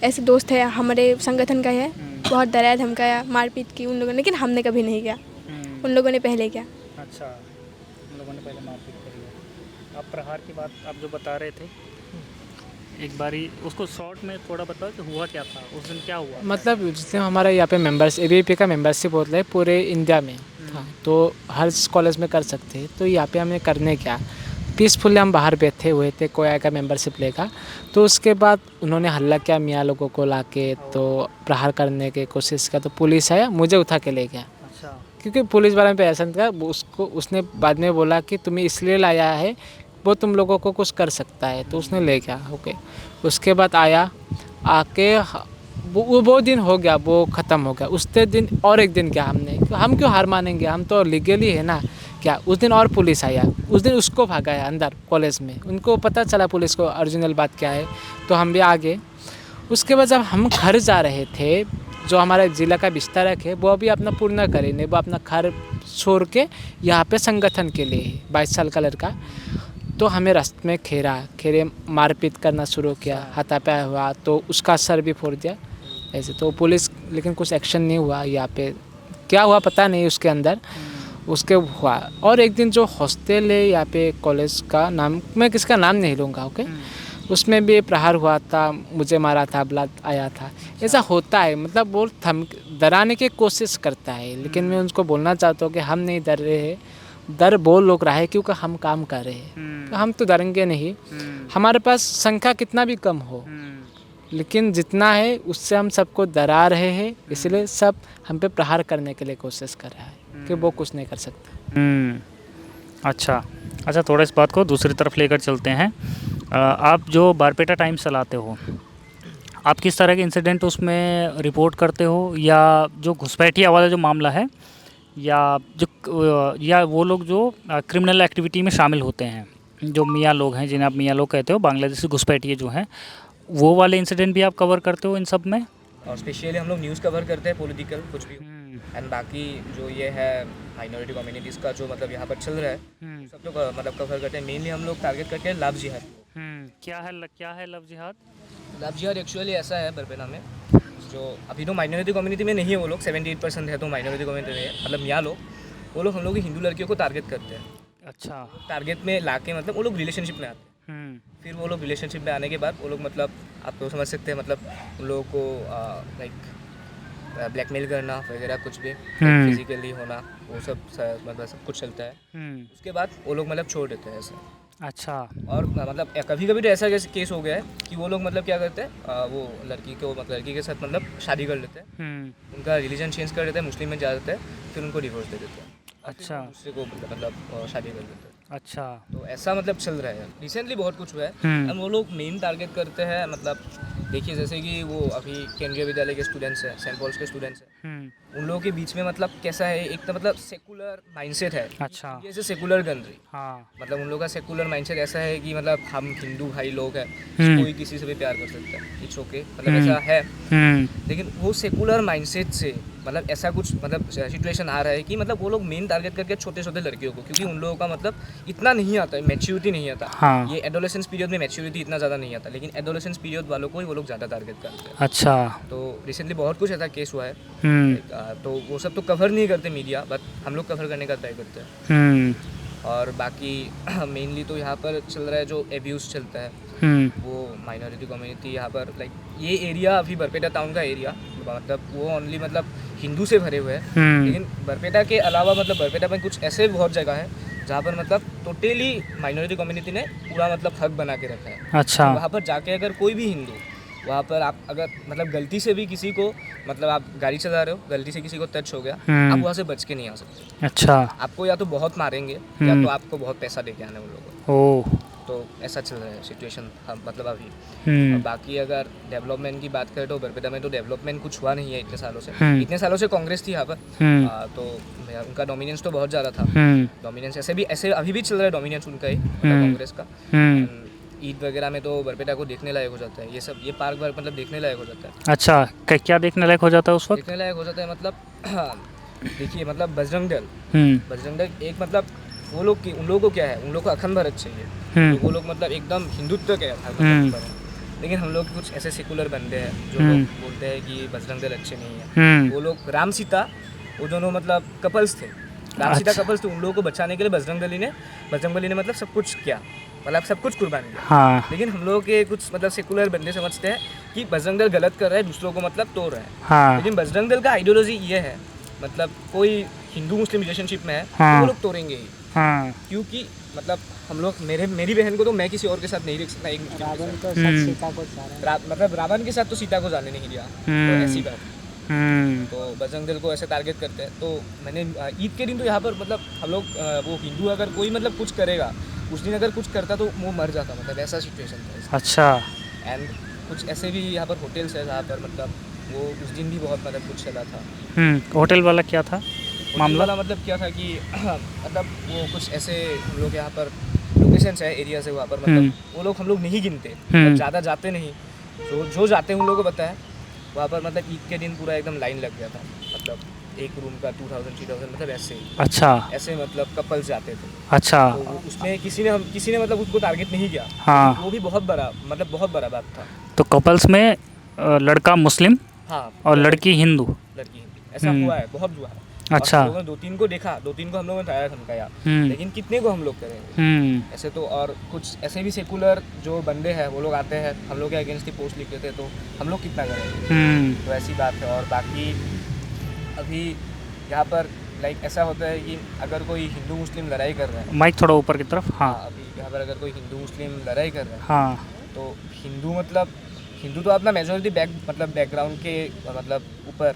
ऐसे दोस्त हैं, हमारे संगठन का है, बहुत डराया धमकाया, मारपीट की उन लोगों ने, लेकिन हमने कभी नहीं किया, उन लोगों ने पहले किया। अच्छा, उन लोगों ने पहले मारपीट करी है। आप प्रहार की बात आप जो बता रहे थे, एक बारी उसको शॉर्ट में थोड़ा बताओ कि हुआ क्या था उस दिन, क्या हुआ? मतलब जितने हमारे यहाँ पे मेंबर्स, एबीवीपी का मेंबरशिप होता है पूरे इंडिया में था, तो हर कॉलेज में कर सकते हैं। तो यहाँ पे हमने करने क्या, पीसफुली हम बाहर बैठे हुए थे, कोई आएगा मेंबरशिप लेगा, तो उसके बाद उन्होंने हल्ला किया मियाँ लोगों को ला के, तो प्रहार करने की कोशिश किया, तो पुलिस आया, मुझे उठा के ले गया। अच्छा। क्योंकि पुलिस वाले पे ऐसा था, उसने बाद में बोला कि तुम्हें इसलिए लाया है, वो तुम लोगों को कुछ कर सकता है, तो उसने ले गया। ओके, उसके बाद आके वो दिन हो गया, वो ख़त्म हो गया। उसके दिन और एक दिन क्या, हम क्यों हार मानेंगे, हम तो लीगली है ना। क्या उस दिन और पुलिस आया, उस दिन उसको भगाया अंदर कॉलेज में, उनको पता चला पुलिस को ओरिजिनल बात क्या है, तो हम भी आ गए। उसके बाद जब हम घर जा रहे थे, जो हमारे ज़िला का विस्तारक है वो अभी अपना पूर्ण करेंगे, वो अपना घर छोड़ के यहाँ पे संगठन के लिए 22 साल का लड़का, तो हमें रास्ते में खेरे मारपीट करना शुरू किया, हाथापाई हुआ, तो उसका सर भी फोड़ दिया ऐसे। तो पुलिस लेकिन कुछ एक्शन नहीं हुआ यहाँ पे, क्या हुआ पता नहीं उसके अंदर, उसके हुआ। और एक दिन जो हॉस्टल है यहाँ पे कॉलेज का, नाम मैं किसका नाम नहीं लूँगा, ओके, उसमें भी प्रहार हुआ था, मुझे मारा था, ब्लड आया था। ऐसा होता है, मतलब वो डराने की कोशिश करता है, लेकिन मैं उनको बोलना चाहता हूँ कि हम नहीं डर रहे हैं, डर वो लोग रहा है क्योंकि हम काम कर रहे हैं, तो हम तो डरेंगे नहीं। हमारे पास संख्या कितना भी कम हो, लेकिन जितना है उससे हम सबको डरा रहे हैं, इसलिए सब हम पे प्रहार करने के लिए कोशिश कर रहा है कि वो कुछ नहीं कर सकता। अच्छा, थोड़ा इस बात को दूसरी तरफ लेकर चलते हैं। आप जो बारपेटा टाइम्स चलाते हो, आप किस तरह के इंसिडेंट उसमें रिपोर्ट करते हो, या जो घुसपैठिया वाला जो मामला है, या वो लोग जो क्रिमिनल एक्टिविटी में शामिल होते हैं, जो मियाँ लोग हैं, जिन्हें आप मियाँ लोग कहते हो, बांग्लादेशी घुसपैठिए जो हैं, वो वाले इंसिडेंट भी आप कवर करते हो इन सब में? और स्पेशली हम लोग न्यूज़ कवर करते हैं, पॉलिटिकल कुछ भी, एंड बाकी जो ये है माइनॉरिटी कम्युनिटीज़ का जो मतलब यहाँ पर चल रहा है, सब लोग मतलब कवर करते हैं। मेनली हम लोग टारगेट करके लव जिहाद। क्या है लव जिहाद? लव जिहाद एक्चुअली ऐसा है बरपेटा में, जो अभी तो माइनॉरिटी कम्युनिटी में नहीं है वो लोग, 78% है तो माइनॉरिटी कम्युनिटी में है, मतलब मियाँ लोग, वो लोग हम लोग हिंदू लड़कियों को टारगेट करते हैं। अच्छा, टारगेट में ला के मतलब वो लोग रिलेशनशिप में आते हैं, फिर वो लोग रिलेशनशिप में आने के बाद वो लोग मतलब आप तो समझ सकते हैं, मतलब उन लोगों को लाइक ब्लैकमेल करना वगैरह कुछ भी, फिजिकली होना, वो सब मतलब सब कुछ चलता है। उसके बाद वो लोग मतलब छोड़ देते हैं ऐसे। अच्छा, और मतलब कभी कभी तो ऐसा केस हो गया है कि वो लोग मतलब क्या करते हैं, वो लड़की को मतलब लड़की के साथ मतलब शादी कर लेते हैं, उनका रिलीजन चेंज कर देते हैं, मुस्लिम में जा देते हैं, फिर उनको डिवोर्स दे देते हैं। अच्छा, दूसरे को मतलब शादी कर देते हैं। अच्छा, तो ऐसा मतलब चल रहा है, रिसेंटली बहुत कुछ हुआ है। और वो लोग मेन टारगेट करते हैं, मतलब देखिए जैसे कि वो अभी केंद्रीय विद्यालय के स्टूडेंट्स हैं, सेंट पॉल्स के स्टूडेंट्स हैं, उन लोगों के बीच में मतलब कैसा है, एक तो मतलब सेकुलर माइंडसेट है। अच्छा, जैसे सेकुलर कंट्री, हाँ, मतलब उन लोगों का सेकुलर माइंडसेट ऐसा है कि मतलब हम हिंदू भाई लोग हैं, कोई किसी से भी प्यार कर सकता है, इट्स ओके, मतलब ऐसा है। लेकिन वो सेकुलर माइंडसेट से मतलब ऐसा कुछ मतलब सिचुएशन आ रहा है कि मतलब वो लोग मेन टारगेट करके छोटे छोटे लड़कियों को, क्योंकि उन लोगों का मतलब इतना नहीं आता है, मैच्योरिटी नहीं आता। हाँ, ये एडोलेसेंस पीरियड में मैच्योरिटी इतना ज़्यादा नहीं आता, लेकिन एडोलेसेंस पीरियड वालों को ही वो लोग ज़्यादा टारगेट करते हैं। अच्छा, तो रिसेंटली बहुत कुछ ऐसा केस हुआ है, तो वो सब तो कवर नहीं करते मीडिया, बट हम लोग कवर करने का ट्राई करते हैं। और बाकी मेनली तो यहाँ पर चल रहा है जो एब्यूज़ चलता है, वो माइनॉरिटी कम्युनिटी यहाँ पर लाइक ये एरिया अभी बरपेटा टाउन का एरिया मतलब वो ओनली मतलब हिंदू से भरे हुए हैं, लेकिन बरपेटा के अलावा मतलब बरपेटा में कुछ ऐसे बहुत जगह है जहाँ पर मतलब टोटली माइनॉरिटी कम्युनिटी ने पूरा मतलब हक बना के रखा है। अच्छा, वहाँ पर जाके अगर कोई भी हिंदू वहाँ पर आप अगर मतलब गलती से भी किसी को मतलब आप गाड़ी चला रहे हो, गलती से किसी को टच हो गया, आप वहाँ से बच के नहीं आ सकते। अच्छा, आपको या तो बहुत मारेंगे या तो आपको बहुत पैसा दे के आने वो लोग। ओह, तो ऐसा चल रहा है सिचुएशन मतलब अभी। और बाकी अगर डेवलपमेंट की बात करें तो बरपेटा में तो डेवलपमेंट कुछ हुआ नहीं है इतने सालों से। इतने सालों से कांग्रेस थी यहाँ पर, तो उनका डोमिनेंस तो बहुत ज़्यादा था। डोमिनेंस ऐसे अभी भी चल रहा है, डोमिनेंस उनका ही कांग्रेस का। ईद वगैरह में तो बरपेटा को देखने लायक हो जाता है, ये सब ये पार्क वार्क मतलब देखने लायक हो जाता है। अच्छा, क्या देखने लायक हो जाता है उस वक्त? देखने लायक हो जाता है मतलब देखिए मतलब बजरंग दल एक मतलब वो लोग की उन लोगों को क्या है, उन लोगों को अखंड भारत चाहिए, तो वो लोग मतलब एकदम हिंदुत्व के लेकिन हम लोग कुछ ऐसे सेकुलर बंदे हैं जो लोग बोलते हैं कि बजरंग दल अच्छे नहीं है। वो लोग राम सीता वो दोनों मतलब कपल्स थे, राम सीता कपल्स थे, उन लोगों को बचाने के लिए बजरंग बली ने मतलब सब कुछ किया, मतलब सब कुछ कुर्बान किया। हाँ, लेकिन हम लोग के कुछ मतलब सेकुलर बंदे समझते हैं कि बजरंग दल गलत कर रहा है, दूसरों को मतलब तोड़ रहा है। हाँ, लेकिन बजरंग दल का आइडियोलॉजी ये है, मतलब कोई हिंदू मुस्लिम रिलेशनशिप में है तो वो लोग तोड़ेंगे ही। हाँ, क्योंकि मतलब हम लोग मेरी बहन को तो मैं किसी और के साथ नहीं रख सकता, एक मुस्लिम के साथ। मतलब रावण के साथ तो सीता को जाने नहीं दिया, तो ऐसी बात। तो बजरंग दल को ऐसे टारगेट करते हैं। तो मैंने ईद के दिन तो यहाँ पर मतलब हम लोग वो हिंदू अगर कोई मतलब कुछ करेगा, उस दिन अगर कुछ करता तो वो मर जाता, मतलब ऐसा सिचुएशन था। अच्छा, एंड कुछ ऐसे भी यहाँ पर होटल्स है जहाँ पर मतलब वो उस दिन भी बहुत मतलब कुछ चला था। होटल वाला क्या था मामला? मतलब क्या था कि मतलब वो कुछ ऐसे हम लोग यहाँ पर लोकेशंस है, एरियाज है वहाँ पर, मतलब वो लोग हम लोग नहीं गिनते, मतलब ज़्यादा जाते नहीं, तो जो जाते हैं उन लोगों को पता है। वहाँ पर मतलब ईद के दिन पूरा एकदम लाइन लग गया था, मतलब एक रूम का 2000 3000 मतलब ऐसे अच्छा ऐसे मतलब कपल्स जाते थे। अच्छा तो उसमें किसी ने मतलब उसको टारगेट नहीं किया। हाँ वो भी बहुत बड़ा बात था। तो कपल्स में लड़का मुस्लिम हाँ और लड़की हिंदू। लड़की हिंदी ऐसा हुआ है, बहुत हुआ है। अच्छा। और हम लोगों ने 2-3 को देखा, 2-3 को हम लोगों ने ट्राई धमकाया, लेकिन कितने को हम लोग करेंगे ऐसे। तो और कुछ ऐसे भी सेकुलर जो बंदे हैं वो लोग आते हैं, हम लोग के अगेंस्ट ही पोस्ट लिख देते हैं, तो हम लोग कितना करेंगे। तो ऐसी बात है। और बाकी अभी यहाँ पर लाइक ऐसा होता है कि अगर कोई हिंदू मुस्लिम लड़ाई कर रहा है, माइक थोड़ा ऊपर की तरफ। हाँ अभी यहाँ पर अगर कोई हिंदू मुस्लिम लड़ाई कर रहा है, हाँ तो हिंदू तो अपना मेजोरिटी बैकग्राउंड के मतलब ऊपर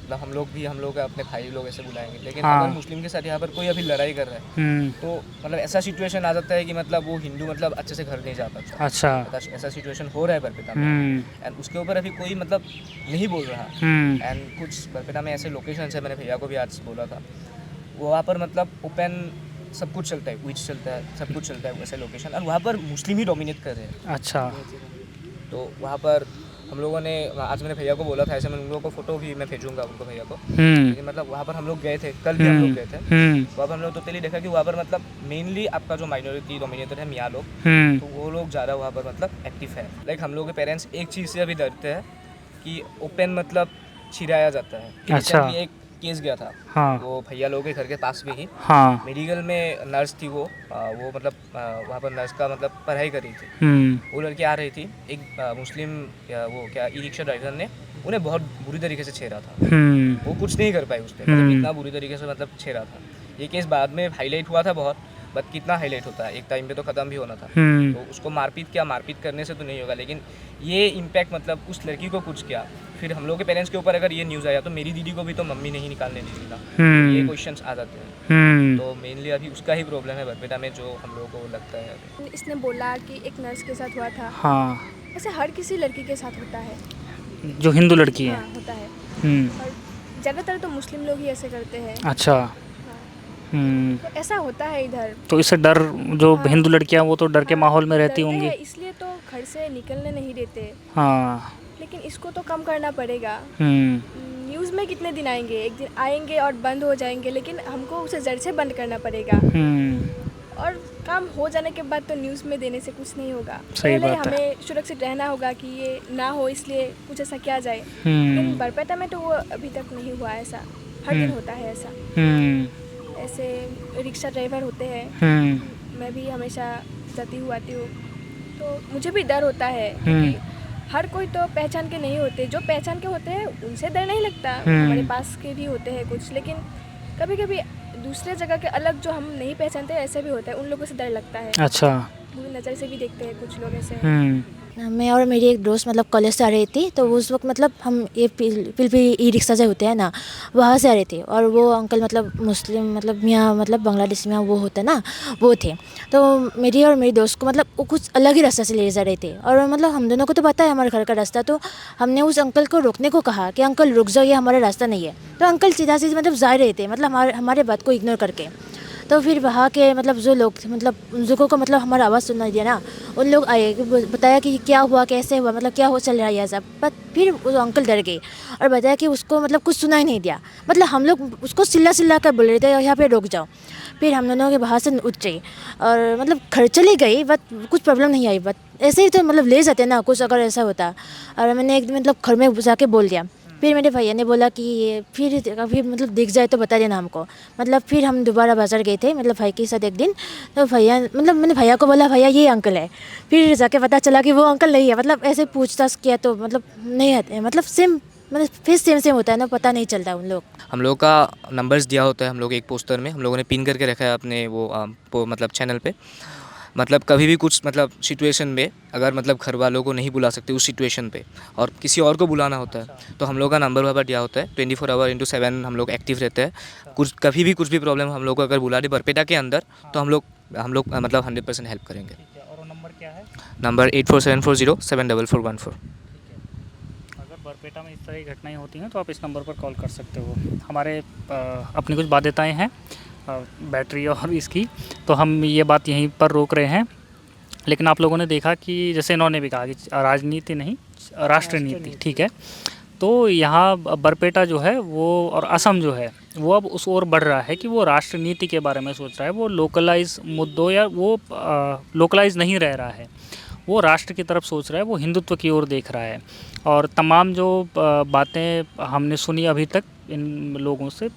मतलब हम लोग अपने भाई लोग ऐसे बुलाएंगे, लेकिन हाँ। अगर मुस्लिम के साथ यहाँ पर कोई अभी लड़ाई कर रहा है तो मतलब ऐसा सिचुएशन आ जाता है कि मतलब वो हिंदू मतलब अच्छे से घर नहीं जा पाता। अच्छा ऐसा सिचुएशन हो रहा है बरपेटा में, एंड उसके ऊपर अभी कोई मतलब नहीं बोल रहा। एंड कुछ बरपेटा में ऐसे लोकेशन है, मैंने भैया को भी आज बोला था, वहाँ पर मतलब ओपन सब कुछ चलता है, विच चलता है, सब कुछ चलता है वैसे लोकेशन, और वहाँ पर मुस्लिम ही डोमिनेट कर रहे हैं। अच्छा तो वहाँ पर हम लोगों ने आज मैंने भैया को बोला था ऐसे, मैं उन लोगों को फोटो भी मैं भेजूंगा उनको भैया को। लेकिन मतलब वहाँ पर हम लोग गए थे, कल भी हम लोग गए थे, वहाँ पर हम लोग टोटली देखा कि वहाँ पर मतलब मेनली आपका जो माइनॉरिटी डोमिनेटेड है मियाँ लोग, तो वो लोग ज़्यादा वहाँ पर मतलब एक्टिव है। लाइक हम लोग के पेरेंट्स एक चीज़ से अभी डरते हैं कि ओपन मतलब छिड़ाया जाता है। अच्छा। एक केस गया था, हाँ वो भैया लोगों के घर के पास में ही हाँ मेडिकल में नर्स थी, वो मतलब वहाँ पर नर्स का मतलब पढ़ाई कर रही थी। वो लड़की आ रही थी, एक मुस्लिम वो क्या ई रिक्शा ड्राइवर ने उन्हें बहुत बुरी तरीके से छेड़ा था। वो कुछ नहीं कर पाई उसने, मतलब इतना बुरी तरीके से मतलब छेड़ा था। ये केस बाद में हाईलाइट हुआ था बहुत, बट कितना हाईलाइट होता है, एक टाइम पे तो ख़त्म भी होना था। तो उसको मारपीट करने से तो नहीं होगा, लेकिन ये इम्पैक्ट मतलब उस लड़की को कुछ किया, फिर हम लोग के पेरेंट्स के ऊपर अगर ये न्यूज़ आया तो मेरी दीदी को भी तो मम्मी नहीं निकालने दी थी ना, ये क्वेश्चंस आ जाते हैं। तो मेनली अभी उसका ही प्रॉब्लम है बरपेटा में, जो हम लोगों को लगता है अभी। इसने बोला कि एक नर्स के साथ हुआ था, हाँ ऐसे हर किसी लड़की के साथ होता है। जो हिंदू लड़की है। हाँ, होता है। हम्म और ज़्यादातर तो मुस्लिम लोग ही ऐसे करते हैं। अच्छा। हाँ, तो ऐसा होता है इधर। तो इससे डर, जो हाँ। हिंदू लड़कियां वो तो डर के हाँ, माहौल में रहती डरते होंगी। हैं, इसलिए तो घर से निकलने नहीं देते। हाँ लेकिन इसको तो कम करना पड़ेगा। हम्म न्यूज़ में कितने दिन आएंगे, एक दिन आएंगे और बंद हो जाएंगे, लेकिन हमको उसे जड़ से बंद करना पड़ेगा। और काम हो जाने के बाद तो न्यूज़ में देने से कुछ नहीं होगा। सही पहले बात है। हमें सुरक्षित रहना होगा कि ये ना हो, इसलिए कुछ ऐसा किया जाए। लेकिन बरपेटा में तो वो अभी तक नहीं हुआ ऐसा, हर दिन होता है ऐसा। ऐसे रिक्शा ड्राइवर होते हैं, मैं भी हमेशा जाती हूँ आती हूँ, तो मुझे भी डर होता है, क्योंकि हर कोई तो पहचान के नहीं होते। जो पहचान के होते हैं उनसे डर नहीं लगता, हमारे पास के भी होते हैं कुछ, लेकिन कभी कभी दूसरे जगह के अलग जो हम नहीं पहचानते ऐसे भी होता है, उन लोगों से डर लगता है। अच्छा। बुरी नज़र से भी देखते हैं कुछ लोग ऐसे। मैं और मेरी एक दोस्त मतलब कॉलेज से आ रही थी, तो उस वक्त मतलब हम ये पिलपी ई रिक्शा से होते हैं ना, वहाँ से आ रहे थे। और वो अंकल मतलब मुस्लिम मतलब मियाँ मतलब बांग्लादेशी मियाँ वो होता है ना, वो थे। तो मेरी और मेरी दोस्त को मतलब वो कुछ अलग ही रास्ते से ले जा रहे थे, और मतलब हम दोनों को तो पता है हमारे घर का रास्ता। तो हमने उस अंकल को रोकने को कहा कि अंकल रुक जाओ, ये हमारा रास्ता नहीं है। तो अंकल सीधा सीधा मतलब जा रहे थे, मतलब हमारे बात को इग्नोर करके। तो फिर वहाँ के मतलब जो लोग थे, मतलब उन लोगों को मतलब हमारा आवाज़ सुनना दिया ना, उन लोग आए, बताया कि क्या हुआ, कैसे हुआ, मतलब क्या हो चल रहा है यह सब। बट फिर वो अंकल डर गए और बताया कि उसको मतलब कुछ सुनाई नहीं दिया। मतलब हम लोग उसको चिल्ला कर बोल रहे थे यहाँ पे रुक जाओ। फिर हम दोनों के बाहर से उतरे और मतलब घर चले गई, बट कुछ प्रॉब्लम नहीं आई। बट ऐसे ही तो मतलब ले जाते ना कुछ अगर ऐसा होता। और मैंने एक दिन मतलब घर में जाके बोल दिया। फिर मेरे भैया ने बोला कि फिर कभी मतलब दिख जाए तो बता देना हमको। मतलब फिर हम दोबारा बाज़ार गए थे मतलब भाई के साथ एक दिन। तो भैया मतलब मैंने भैया को बोला भैया ये अंकल है। फिर जाके पता चला कि वो अंकल नहीं है। मतलब ऐसे पूछताछ किया तो मतलब नहीं आते, मतलब सेम मतलब फेस सेम होता है ना, पता नहीं चलता उन लोग। हम लोग का नंबर्स दिया होता है, हम लोग एक पोस्टर में हम लोगों ने पिन करके रखा है अपने वो मतलब चैनल पे। मतलब कभी भी कुछ मतलब सिचुएशन में अगर मतलब घर वालों को नहीं बुला सकते उस सिचुएशन पे और किसी और को बुलाना होता है तो हम लोग का नंबर वहाँ पर दिया होता है। 24 आवर × 7 हम लोग एक्टिव रहते हैं। कुछ कभी भी कुछ भी प्रॉब्लम हम लोग को अगर बुला दे बरपेटा के अंदर तो हम लोग मतलब 100% हेल्प करेंगे। और नंबर क्या है? नंबर 8474074414। अगर बरपेटा में इस तरह की घटनाएं होती हैं तो आप इस नंबर पर कॉल कर सकते हो। हमारे अपनी कुछ बाध्यताएं हैं बैटरी और इसकी, तो हम ये बात यहीं पर रोक रहे हैं। लेकिन आप लोगों ने देखा कि जैसे इन्होंने भी कहा कि राजनीति नहीं राष्ट्र नीति, ठीक है। तो यहाँ बरपेटा जो है वो और असम जो है वो अब उस ओर बढ़ रहा है कि वो राष्ट्र नीति के बारे में सोच रहा है। वो लोकलाइज मुद्दों या वो लोकलाइज नहीं रह रहा है, वो राष्ट्र की तरफ सोच रहा है, वो हिंदुत्व की ओर देख रहा है। और तमाम जो बातें हमने सुनी अभी तक इन लोगों से,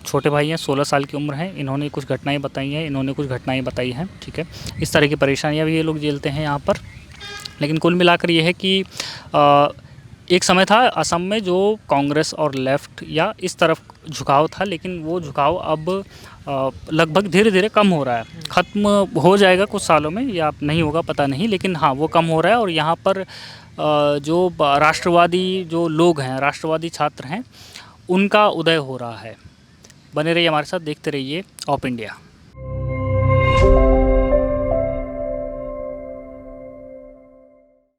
छोटे भाई हैं, 16 साल की उम्र है, इन्होंने कुछ घटनाएं बताई हैं, इन्होंने कुछ घटनाएं बताई हैं, ठीक है। इस तरह की परेशानियां भी ये लोग झेलते हैं यहाँ पर। लेकिन कुल मिलाकर ये है कि एक समय था असम में जो कांग्रेस और लेफ़्ट या इस तरफ झुकाव था, लेकिन वो झुकाव अब लगभग धीरे धीरे कम हो रहा है। ख़त्म हो जाएगा कुछ सालों में या नहीं होगा पता नहीं, लेकिन हाँ वो कम हो रहा है। और यहाँ पर जो राष्ट्रवादी जो लोग हैं, राष्ट्रवादी छात्र हैं, उनका उदय हो रहा है। बने रहिए हमारे साथ, देखते रहिए ऑप इंडिया।